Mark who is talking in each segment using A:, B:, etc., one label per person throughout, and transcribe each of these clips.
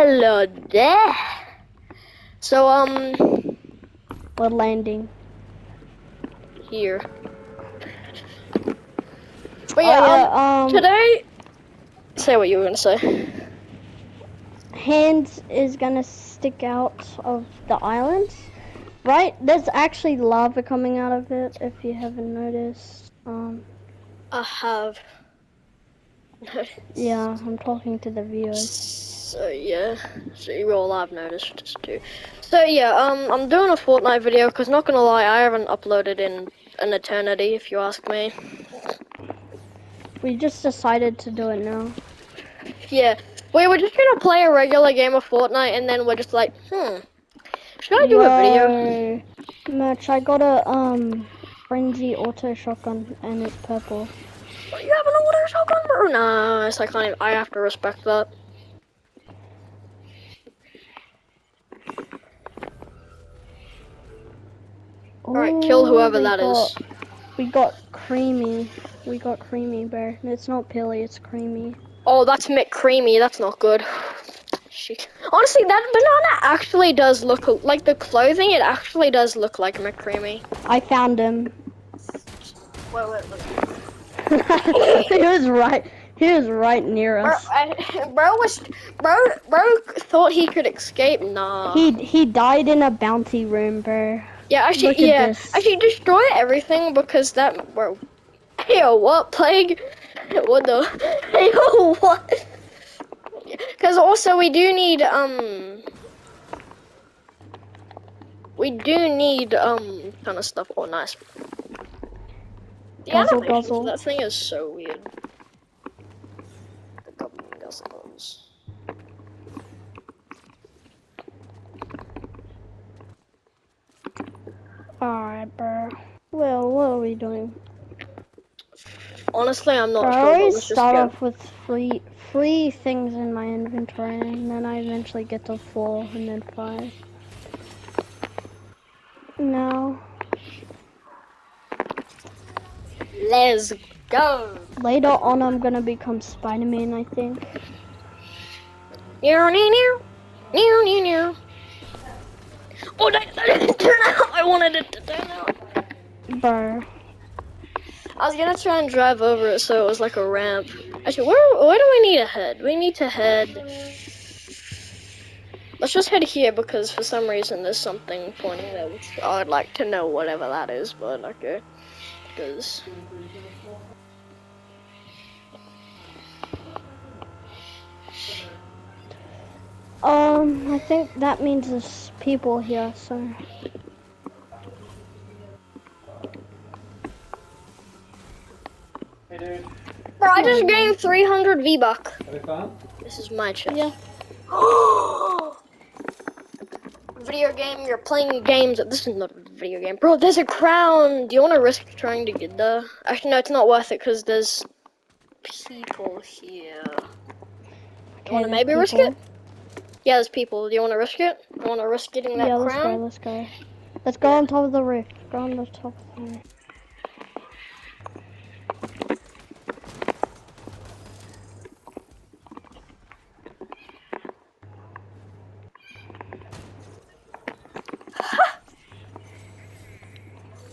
A: Hello there. So,
B: We're landing.
A: here. But yeah, today, say what you were gonna say.
B: Hands is gonna stick out of the island, right? There's actually lava coming out of it, if you haven't noticed.
A: I have.
B: Yeah, I'm talking to the viewers.
A: So yeah, so you all have noticed this too. So yeah, I'm doing a Fortnite video because not gonna lie, I haven't uploaded in an eternity, if you ask me.
B: We just decided to do it now.
A: Yeah, we were just gonna play a regular game of Fortnite, and then we're just like, should I do a video?
B: Yo, Merch, I got a frenzy auto shotgun and it's purple.
A: You have an order shotgun, bro? Nice. I can't even, I have to respect that. Alright, kill whoever that is.
B: We got creamy. We got creamy, bro. It's not pilly, it's creamy.
A: Oh, that's McCreamy. That's not good. Honestly, that banana actually does look like the clothing. It actually does look like McCreamy.
B: I found him.
A: Wait.
B: He was right. He was right near us.
A: Bro thought he could escape. Nah.
B: He died in a bounty room, bro.
A: Yeah, actually,
B: Look at this.
A: actually destroy everything because that, bro. Yo, what plague? What the? Yo, what? Because also we do need kind of stuff. Oh, nice. The
B: Guzzle,
A: animation
B: guzzle.
A: for that thing is so weird. The goblin guzzles.
B: Alright, bro. Well, what are we doing?
A: Honestly, I'm not
B: Bro,
A: sure.
B: I
A: But
B: always
A: let's just
B: start
A: go.
B: off with three things in my inventory, and then I eventually get to 4 and then 5. No.
A: Let's go.
B: Later on, I'm gonna become Spider-Man, I think.
A: New. Oh, that didn't turn out. I wanted it to turn out.
B: Bro.
A: I was gonna try and drive over it so it was like a ramp. Actually, where do we need to head? We need to head. Let's just head here because for some reason there's something pointing there which I'd like to know whatever that is, but okay. Because
B: I think that means there's people here, so.
C: Hey dude.
A: bro, I just gained 300 V-Buck.
C: Having fun?
A: This is my chest.
B: Yeah.
A: Video game, you're playing games. This is not a video game. Bro, there's a crown. Do you want to risk trying to get there? Actually, no, it's not worth it because there's people here.
B: Okay,
A: You want to maybe risk
B: people.
A: it? Yeah, there's people. Do you want to risk it? You want to risk getting that crown?
B: Let's go. Let's go on top of the roof. Go on the top of the roof.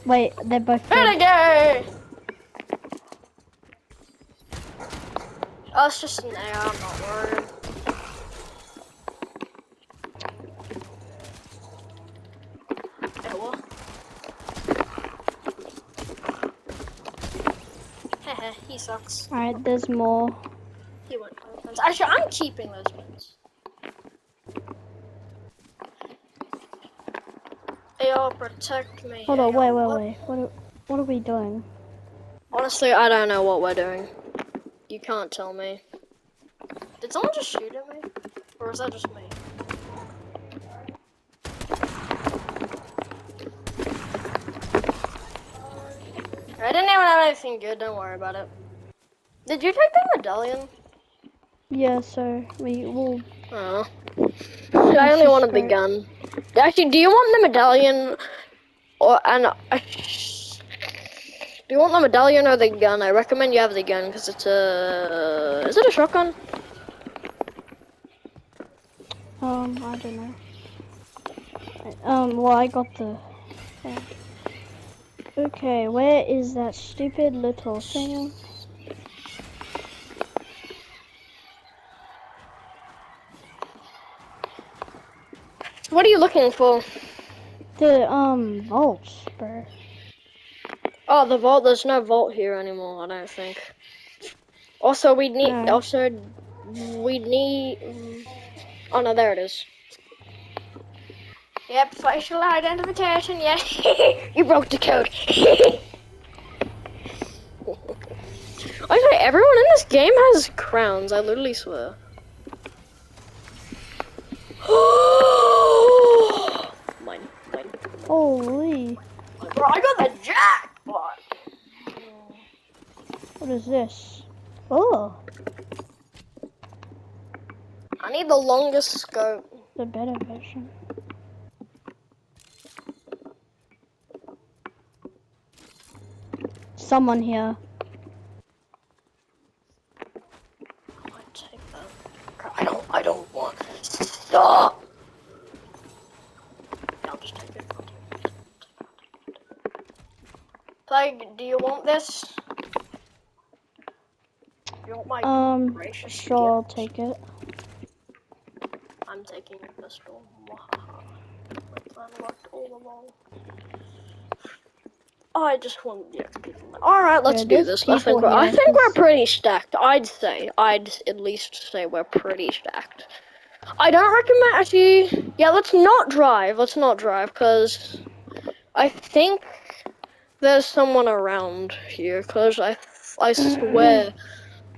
B: Wait, they're both dead.
A: Renegade! Oh, it's just an air, I'm not worried. Hey, what? Heh, he sucks.
B: Alright, there's more.
A: He went for the fence. Actually, I'm keeping those wins. AO, protect me.
B: Hold on,
A: AO,
B: wait. What are we doing?
A: Honestly, I don't know what we're doing. You can't tell me. Did someone just shoot at me? Or was that just me? I didn't even have anything good, don't worry about it. Did you take the medallion?
B: Yeah, so we will.
A: Oh. I only wanted the gun. Actually, do you want the medallion or do you want the medallion or the gun? I recommend you have the gun because it's a. Is it a shotgun?
B: I don't know. Well, I got the... Okay, where is that stupid little thing?
A: What are you looking for?
B: The, vaults, bro.
A: Oh, the vault. There's no vault here anymore, I don't think. Also, we need.
B: No.
A: Also, we need. Oh no, there it is. Yep, facial identification. Yeah, you broke the code. Okay, everyone in this game has crowns. I literally swear. Mine.
B: Holy.
A: Bro, I got the jackpot.
B: What is this? Oh,
A: I need the longest scope.
B: the better version. Someone here.
A: I take that. I don't want. Stop. I'll just take it. Plague, do you want this? You want my gracious
B: Sure, I'll
A: gift?
B: take it.
A: I'm taking your pistol. My plan worked all along. I just want the XP from that. Alright, let's
B: Yeah,
A: do
B: there's
A: this.
B: people
A: I
B: here,
A: think we're
B: 'cause-
A: pretty stacked. I'd at least say we're pretty stacked. I don't recommend actually. Yeah, let's not drive. Because I think there's someone around here. Because I swear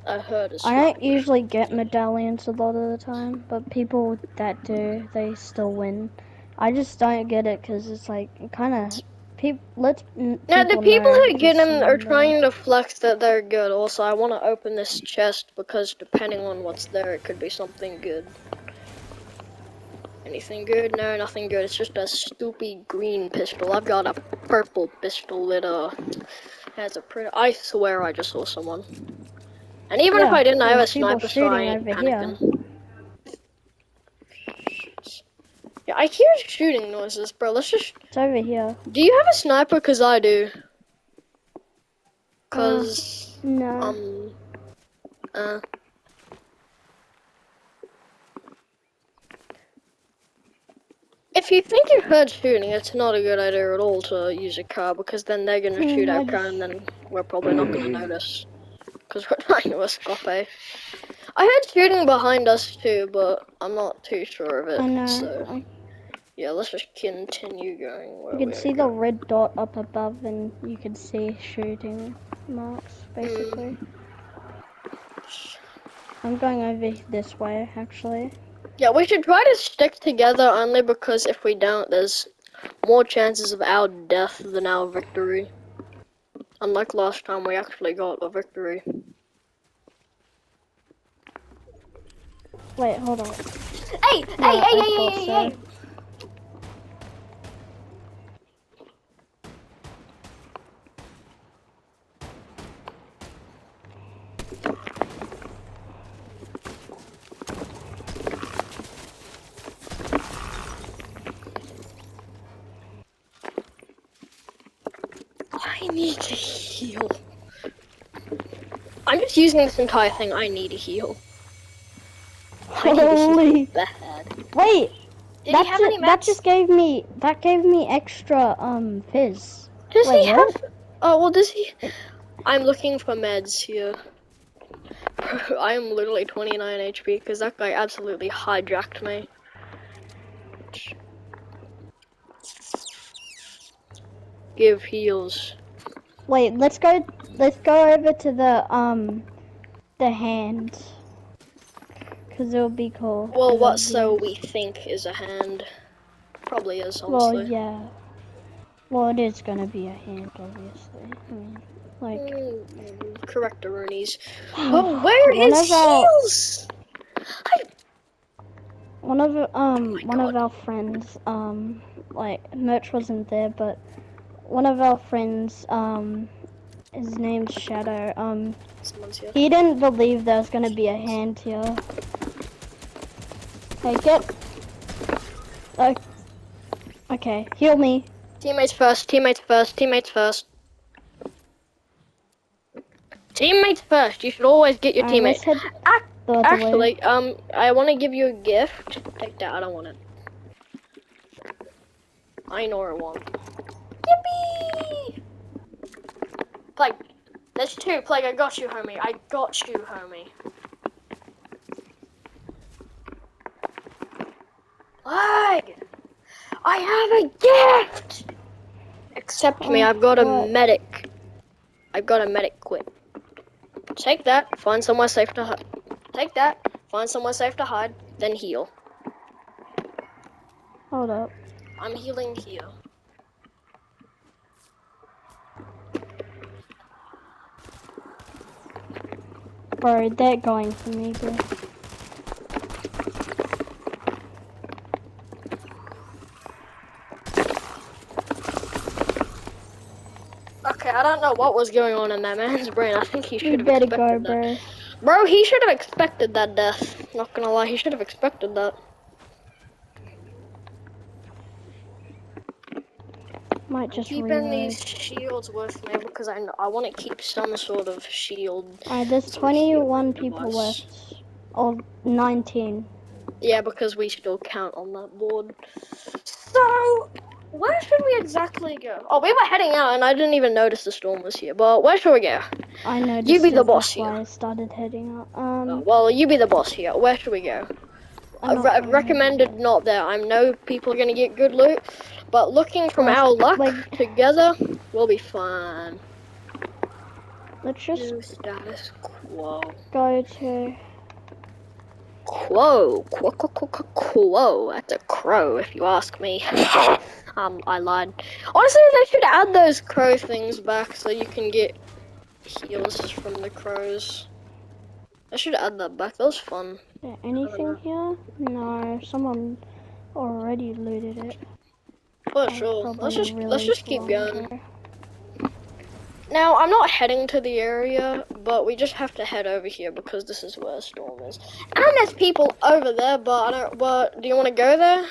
A: I heard a
B: I don't
A: sniper.
B: usually get medallions a lot of the time, but people that do, they still win. I just don't get it because it's like kind of
A: Now, the
B: people
A: people
B: know
A: who get
B: there's
A: them are
B: someone there.
A: trying to flex that they're good. Also, I want to open this chest because depending on what's there, it could be something good. Anything good? No, nothing good. It's just a stupid green pistol. I've got a purple pistol that has a pretty. I swear I just saw someone. And even if
B: Yeah,
A: I didn't, I have a
B: there's people
A: sniper, so I
B: shooting
A: ain't
B: over here.
A: panicking. Yeah, I hear shooting noises, bro. Let's just.
B: It's over here.
A: Do you have a sniper? Cause I do. Cause
B: No.
A: uh. If you think you heard shooting, it's not a good idea at all to use a car because then they're gonna shoot
B: I
A: our car
B: just
A: and then we're probably not gonna notice because we're trying to escape. I heard shooting behind us too, but I'm not too sure of
B: I
A: it. So
B: know.
A: yeah, let's just continue going
B: You
A: where
B: can
A: we are
B: see the
A: going.
B: red dot up above, and you can see shooting marks, basically. I'm going over this way, actually.
A: Yeah, we should try to stick together only because if we don't, there's more chances of our death than our victory. Unlike last time, we actually got a victory.
B: Wait, hold on.
A: Hey!
B: Yeah, I thought so.
A: I need to heal. I'm just using this entire thing. I need to heal. I need to heal
B: Holy!
A: bad.
B: Wait,
A: Did he have any
B: that
A: meds?
B: just gave me extra fizz.
A: Does
B: Wait,
A: he
B: what?
A: have? Oh well, does he? I'm looking for meds here. I am literally 29 HP because that guy absolutely hijacked me. Give heals.
B: Wait, let's go over to the hand, cause it'll be cool.
A: Well,
B: 'Cause
A: what
B: of
A: so we
B: these.
A: think is a hand? Probably is,
B: Well,
A: honestly.
B: yeah. Well, it is gonna be a hand, obviously. I mean, like.
A: Correct, Roonies. But where
B: one
A: is
B: of our
A: heals?
B: one of one of
A: God.
B: our friends like Merch wasn't there, but one of our friends his name's Shadow,
A: Someone's
B: he didn't believe there was gonna be a hand here. Hey, get Okay, heal me.
A: Teammates first, teammates first, teammates first. Teammates first. You should always get your
B: Alright, let's
A: teammates.
B: head the other way.
A: Actually, I want to give you a gift. Take that. I don't want it. I know I want. Yippee! Plague. There's two. Plague. I got you, homie. I got you, homie. Plague. I have a gift. Accept me. I've got a
B: What?
A: medic. I've got a medic quit. Take that. Find somewhere safe to hide. Take that. Find somewhere safe to hide. Then heal.
B: Hold up.
A: I'm healing here.
B: Bro, they're going for me, bro.
A: Okay, I don't know what was going on in that man's brain. I think he
B: You
A: should have
B: better go,
A: expected that.
B: bro.
A: Bro, he should have expected that death. Not gonna lie, he should have expected that.
B: Might just
A: Keeping
B: reload.
A: these shields with me because I want to keep some sort of shield.
B: Alright, there's
A: Sort of healing
B: 21 people
A: device.
B: left. Or 19.
A: Yeah, because we still count on that board. So, where should we exactly go? Oh, we were heading out and I didn't even notice the storm was here. But where should we go?
B: I
A: You be
B: noticed
A: the
B: it,
A: boss
B: that's
A: here.
B: why I started heading up.
A: Oh, well, you be the boss here. Where should we go?
B: I'm not going
A: Recommended not there. I know people are gonna get good loot, but looking from our luck
B: like,
A: together, we'll be fine.
B: let's just
A: New status quo.
B: go to...
A: Quo. Quo. That's a crow, if you ask me. I lied. Honestly, they should add those crow things back so you can get heals from the crows. I should add that back. That was fun.
B: Yeah, anything here? No, someone already looted it.
A: For
B: That was
A: sure. Let's
B: probably
A: let's
B: really
A: just keep
B: long
A: going.
B: ago.
A: Now, I'm not heading to the area, but we just have to head over here because this is where a storm is. And there's people over there, but I don't. But do you want to go there,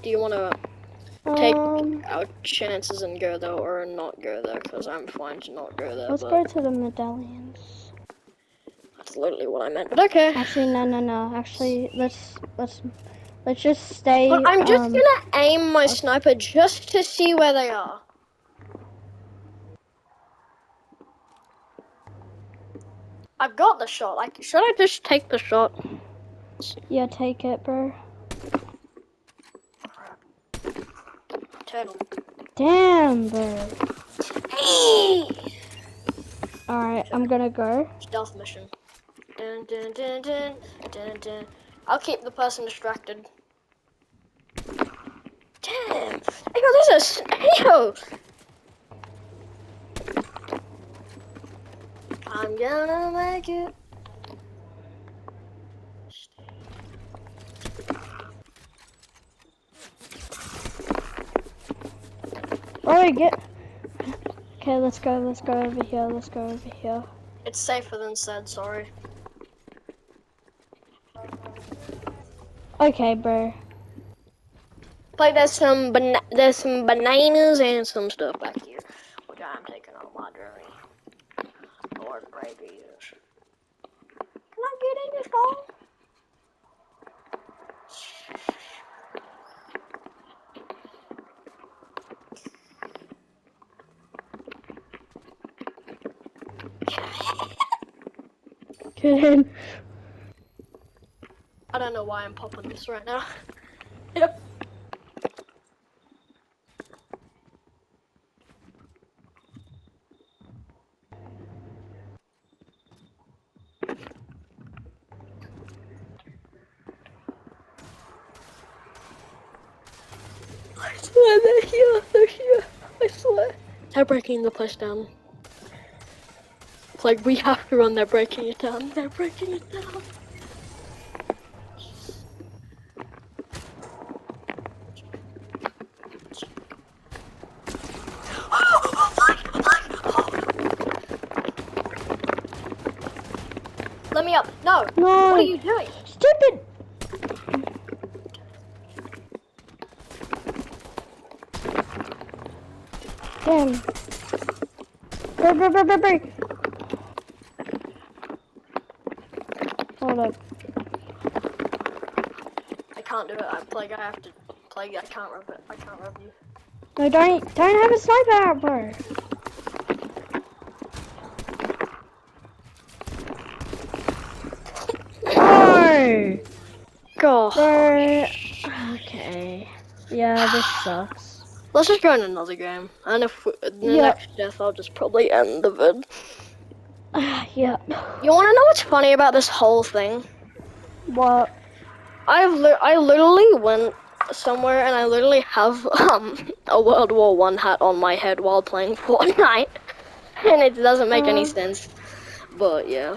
A: do you want to take our chances and go there, or not go there? Because I'm fine to not go there.
B: Let's
A: But
B: go to the medallions.
A: that's literally what I meant. But okay.
B: Actually, no. Actually, let's just stay.
A: But I'm just gonna aim my sniper just to see where they are. I've got the shot. Like, should I just take the shot?
B: Yeah, take it, bro.
A: Turtle.
B: Damn, bro.
A: Hey!
B: Alright, I'm gonna go.
A: Stealth mission. Dun, dun, dun, dun, dun, dun. I'll keep the person distracted. Damn! Hey, yo, this is yo. I'm gonna make it.
B: Alright, get. Okay, let's go over here. Let's go over here.
A: It's safer than said. Sorry.
B: Okay, bro.
A: Like there's some bananas and some stuff back here, which I'm taking on my journey. Lord babies. Can I get in this hole?
B: Get in.
A: I don't know why I'm popping this right now. Yep. I swear they're here, I swear. They're breaking the place down. It's like we have to run, they're breaking it down, they're breaking it down. Let me up. No.
B: No.
A: What are you doing?
B: Stupid. Damn. Break. Hold up.
A: I can't do it. I have to play. I can't rev it. I can't rev you.
B: No, don't have a sniper out, bro. No!
A: Go.
B: Bro. Okay. Yeah, this sucks.
A: Let's just go in another game. And if the
B: Yep.
A: next death, I'll just probably end the vid.
B: Yep.
A: You want to know what's funny about this whole thing?
B: What?
A: I literally went somewhere and I literally have a World War One hat on my head while playing Fortnite, and it doesn't make any sense. But yeah,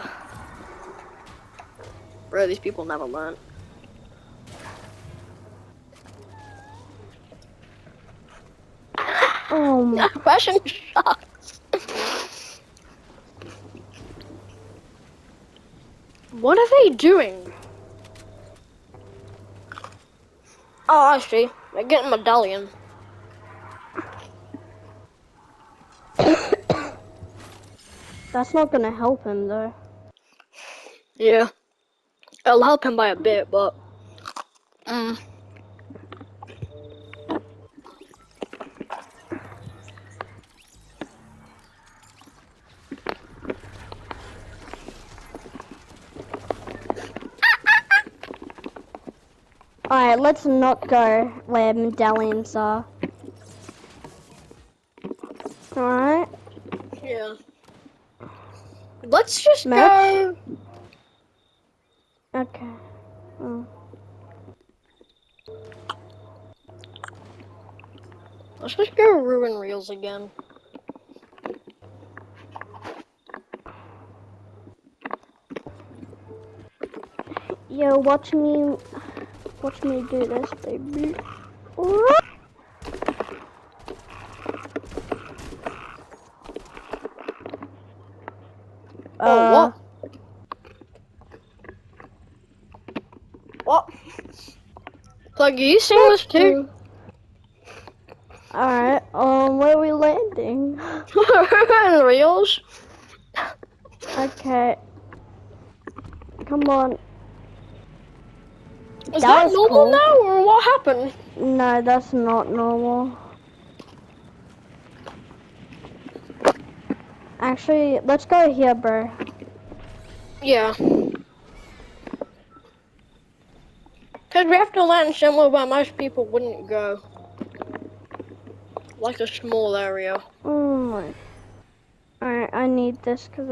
A: bro, these people never learn.
B: Oh my.
A: Fashion shots. What are they doing? Oh, I see. They're getting medallion.
B: That's not gonna help him though.
A: Yeah, it'll help him by a bit, but.
B: Alright, let's not go where medallions are. Alright.
A: Yeah. Let's just
B: Match?
A: go.
B: Okay. Oh.
A: Let's just go ruin reels again.
B: Yo, watch me do this, baby.
A: Oh, what? What? Plug, you sing this too?
B: Alright, where are we landing?
A: Ruin reels?
B: Okay. Come on.
A: Is that
B: was
A: normal
B: cool.
A: now, or what happened?
B: No, that's not normal. Actually, let's go here, bro.
A: Yeah. Because we have to land somewhere where most people wouldn't go. Like a small area.
B: Oh my. Alright, I need this because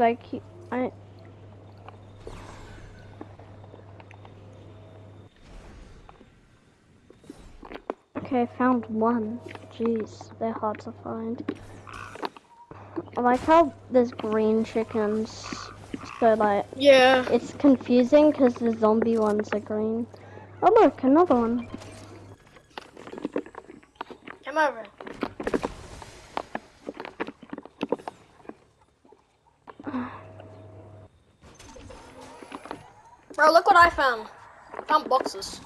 B: Okay, found one. Jeez, they're hard to find. I like how there's green chickens. So like,
A: Yeah.
B: it's confusing because the zombie ones are green. Oh look, another one.
A: Come over. Bro, look what I found. I found boxes.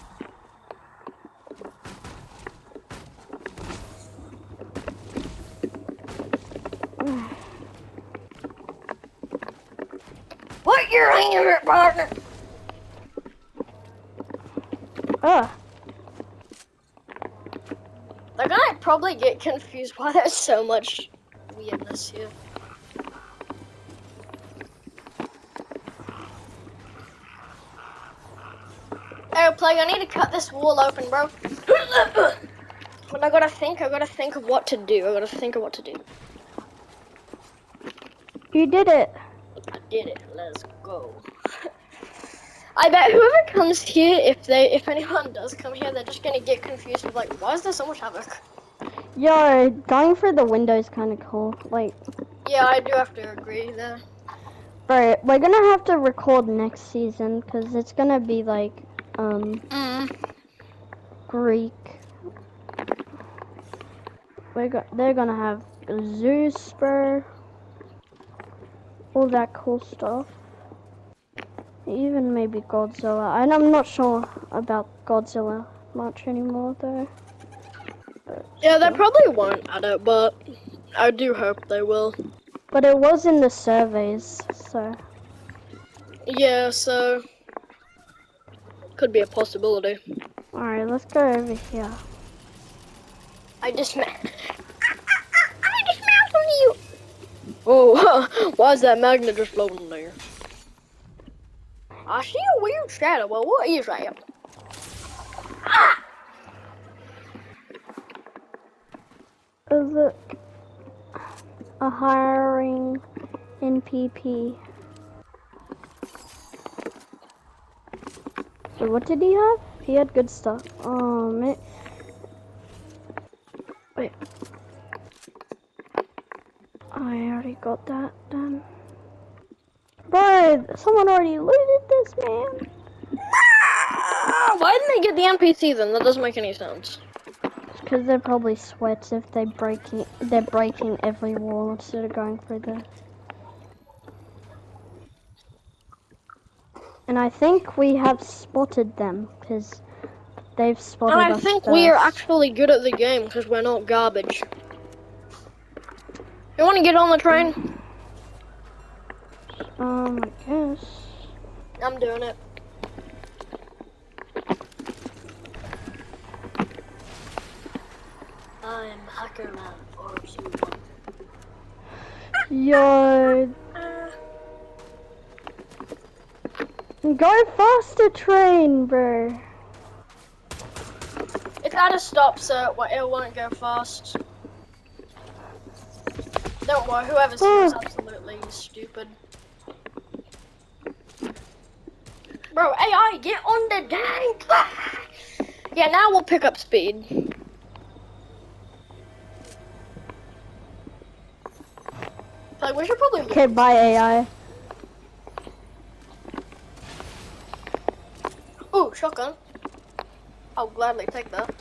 A: What you're here, partner?
B: Ah.
A: They're gonna probably get confused why there's so much weirdness here. Hey, Plague, I need to cut this wall open, bro. But I gotta think of what to do.
B: You did it.
A: I did it. Let's go. I bet whoever comes here, if anyone does come here, they're just gonna get confused with like, why is there so much havoc?
B: Yo, going through the window is kind of cool. Like,
A: Yeah, I do have to agree there.
B: bro, we're gonna have to record next season because it's gonna be like, Greek. They're gonna have Zeus, bro. All that cool stuff. Even maybe Godzilla. And I'm not sure about Godzilla much anymore though.
A: Yeah, they probably won't add it, but I do hope they will.
B: But it was in the surveys, so.
A: Yeah, so could be a possibility.
B: Alright, let's go over here.
A: I dismantled you. Oh, why is that magnet just floating there? I see a weird shadow. Well, what is that?
B: Is it a hiring NPP? So what did he have? He had good stuff. Oh man. Wait. I already got that done. Bro, someone already looted this, man.
A: Why didn't they get the NPC then? That doesn't make any sense.
B: Because they're probably sweats if they're breaking every wall instead of going through the. And I think we have spotted them because they've spotted
A: And I
B: us
A: think we are
B: first.
A: actually good at the game because we're not garbage. You want to get on the train?
B: I guess.
A: I'm doing it. I'm Hacker Man 421.
B: Yo, go faster, train, bro.
A: It's at a stop, so it won't go fast. Don't worry, whoever's here is absolutely stupid. Bro, AI, get on the dang! Yeah, now we'll pick up speed. Like, we should probably look.
B: Okay, bye AI.
A: Ooh, shotgun. I'll gladly take that.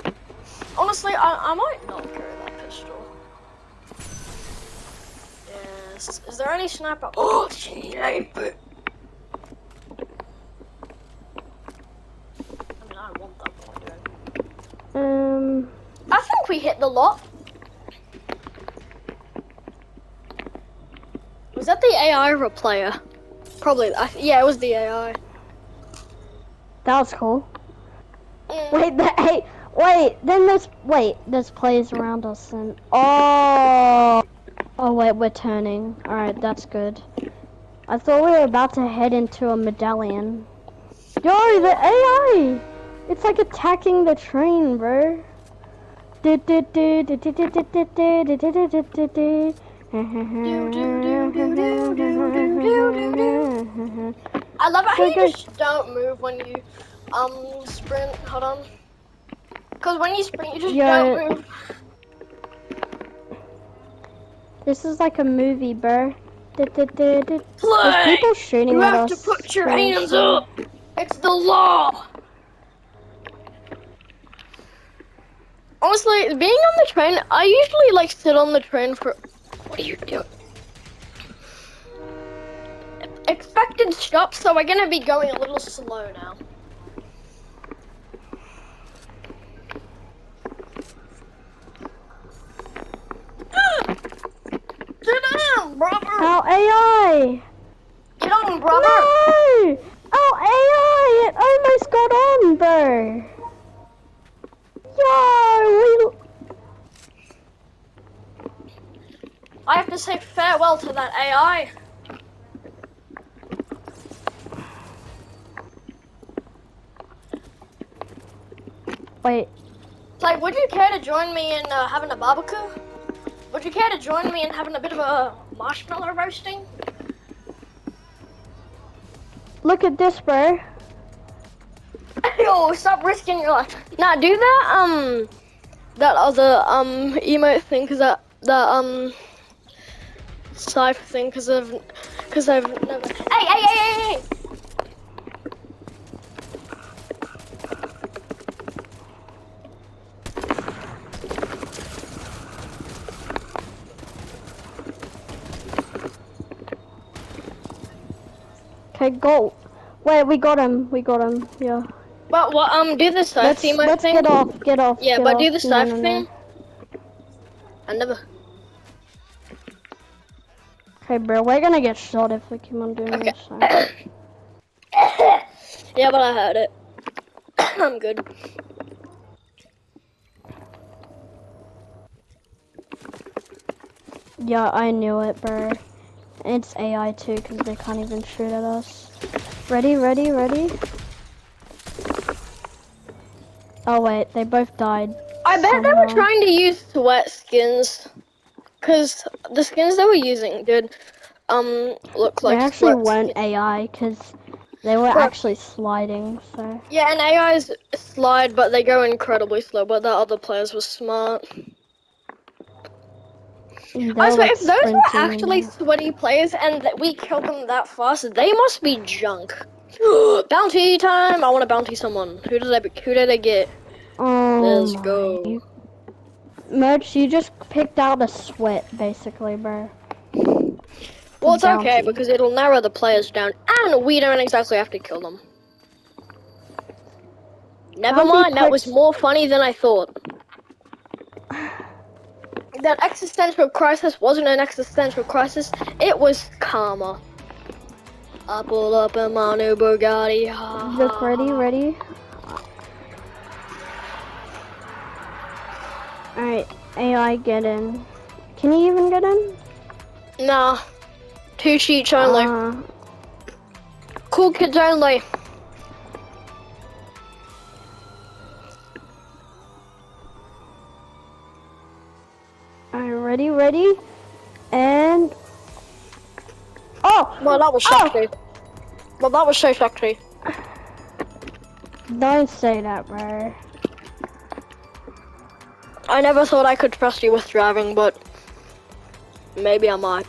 A: Honestly, I might not carry that pistol. Yes. Is there any sniper? Oh, sniper! I mean, I want that, but I don't. I think we hit the lot. Was that the AI or a player? Probably. Yeah, it was the AI.
B: That was cool. Wait, there's players around us and oh wait, we're turning. Alright, that's good. I thought we were about to head into a medallion. Yo, the AI! It's like attacking the train, bro.
A: I love it how you just don't move when you sprint. Hold on. Cause when you sprint, you just don't move.
B: This is like a movie, bro.
A: Play.
B: There's people shooting at us.
A: You have to put your hands up. It's the law. Honestly, being on the train, I usually like sit on the train for. What are you doing? Expected stop, so we're gonna be going a little slow now. Sit down, brother.
B: Our AI.
A: Get on, brother.
B: No, our AI. It almost got on, bro. Yo,
A: I have to say farewell to that AI.
B: Wait.
A: Like, would you care to join me in having a barbecue? Would you care to join me in having a bit of a marshmallow roasting?
B: Look at this, bro.
A: Yo, stop risking your life. Nah, do that, that other, emote thing, cause that cipher thing, cause I've never. Hey!
B: Okay, go. Wait, we got him. Yeah.
A: But what? Do the cipher thing.
B: Let's get off.
A: Yeah,
B: get
A: but
B: off.
A: do the cipher
B: No.
A: thing. I never.
B: Hey, bro, we're gonna get shot if we keep on doing
A: Okay.
B: this. So.
A: Yeah, but I heard it. I'm good.
B: Yeah, I knew it, bro. It's AI too, because they can't even shoot at us. Ready, ready, ready? Oh wait, they both died.
A: I bet they were
B: Somehow.
A: trying to use sweat skins, cause the skins they were using did look
B: They
A: like
B: actually
A: sweat
B: weren't
A: skins.
B: AI, because they were
A: Bro,
B: actually sliding, so.
A: yeah, and AIs slide, but they go incredibly slow. But the other players were smart. I
B: They're
A: swear,
B: like
A: if those were
B: sprinting
A: actually
B: and
A: sweaty players and that we killed them that fast, they must be junk. Bounty time! I want to bounty someone. Who did I get?
B: oh
A: Let's
B: my.
A: go.
B: Merch, you just picked out a sweat, basically, bro. To
A: Well, it's okay
B: bounty.
A: because it'll narrow the players down, and we don't exactly have to kill them. Never
B: Bounty
A: mind, that was
B: puts.
A: more funny than I thought. That existential crisis wasn't an existential crisis, it was karma. I pull up in my new Bugatti, ha
B: Look,
A: ha
B: ready,
A: ha.
B: ready? Alright, AI, get in. Can you even get in?
A: Nah, two sheets only.
B: Uh,
A: Cool kids only.
B: alright, ready, ready? And. Oh!
A: Well, that was
B: Oh!
A: sexy. Well, that was so sexy.
B: Don't say that, bro.
A: I never thought I could trust you with driving, but maybe I might.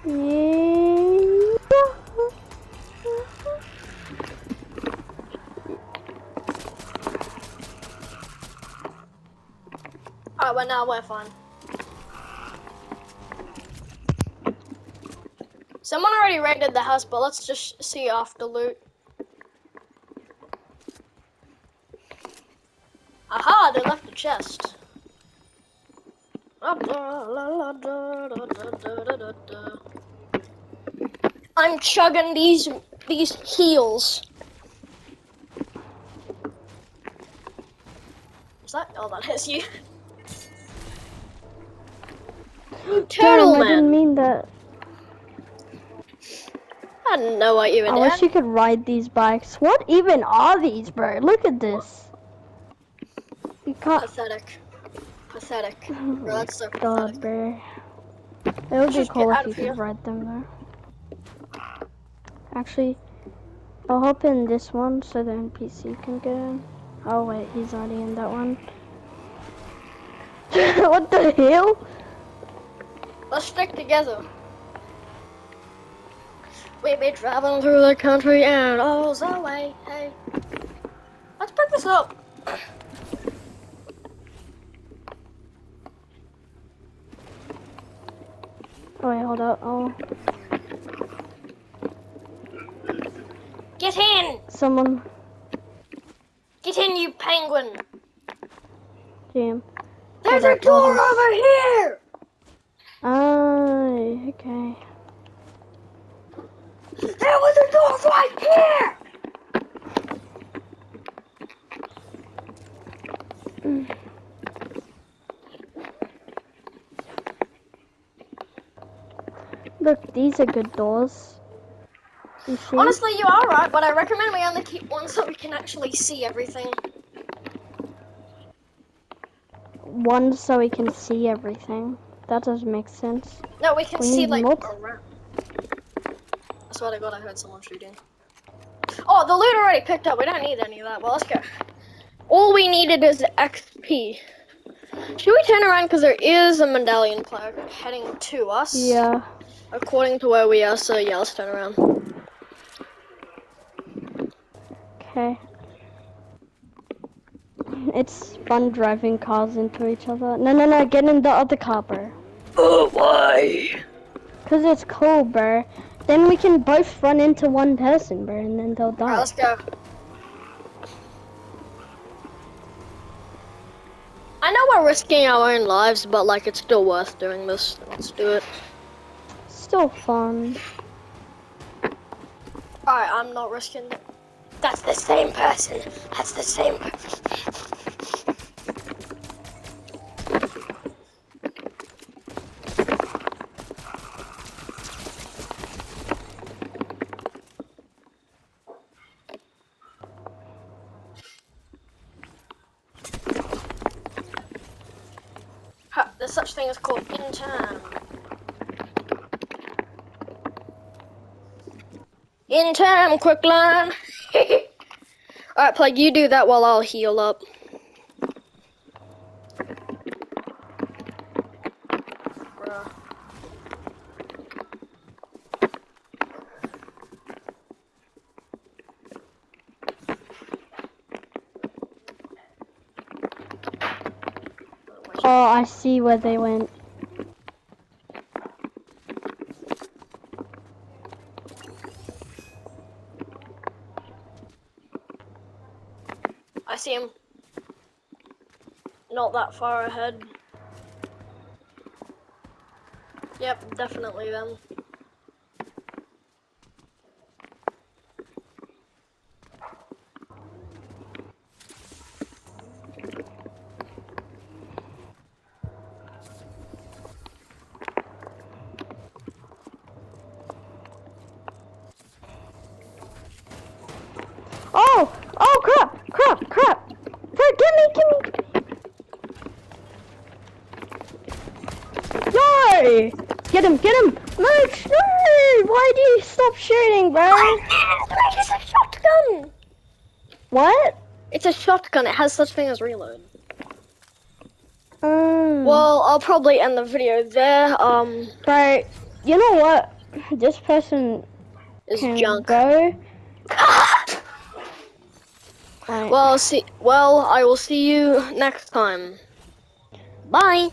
B: Yeah.
A: Alright, well now we're fine. Someone already raided the house, but let's just see after loot. Aha, they left the chest. I'm chugging these heels. Is that? Oh, that hits you. You turtle
B: Damn, I didn't
A: man.
B: mean that.
A: I didn't know what you were
B: I wish
A: doing.
B: you could ride these bikes. What even are these, bro? Look at this. You can't.
A: Pathetic. Pathetic.
B: Oh
A: Bro,
B: my
A: that's so
B: god,
A: pathetic.
B: bro. It would
A: Let's
B: be
A: just get
B: cool if
A: out
B: you
A: of here.
B: could ride them, though. Actually, I'll hop in this one so the NPC can get in. Oh wait, he's already in that one. What the hell?
A: Let's stick together. We be traveling through the country and all the way. Hey, let's pick this up.
B: Oh wait, hold up. Oh,
A: Get in!
B: someone.
A: Get in, you penguin!
B: Damn.
A: There's
B: Hold
A: a
B: up. I'll
A: door
B: just.
A: over here!
B: Okay.
A: There was a door right here!
B: Look, these are good doors. You see?
A: Honestly, you are right, but I recommend we only keep one so we can actually see everything.
B: One so we can see everything. That does make sense.
A: No, we can
B: We
A: see,
B: need
A: like,
B: multi.
A: around. I swear to God, I heard someone shooting. Oh, the loot already picked up. We don't need any of that. Well, let's go. All we needed is XP. Should we turn around? Because there is a medallion player heading to us.
B: Yeah.
A: According to where we are, so yeah, let's turn around.
B: Okay. It's fun driving cars into each other. No, no, no, get in the other car, bro.
A: Oh, why?
B: Cause it's cool, bro. Then we can both run into one person, bro, and then they'll
A: Alright,
B: die.
A: let's go. I know we're risking our own lives, but like it's still worth doing this. Let's do it.
B: so fun.
A: Alright, I'm not risking it. That's the same person. That's the same person. There's such thing as called intern. Intern, quick line. Alright, Plague, you do that while I'll heal up. Bruh.
B: Oh, I see where they went.
A: I see him. Not that far ahead. Yep, definitely them.
B: Oh! Oh, crap! Crap! Crap! Get me! No! Get him! Get him! Max! No! Why do you stop shooting, bro?
A: It's a shotgun!
B: What?
A: It's a shotgun, it has such thing as reload.
B: Um.
A: Well, I'll probably end the video there.
B: Bro, you know what? This person
A: Is
B: can
A: junk.
B: go. Like,
A: Well, I will see you next time. Bye.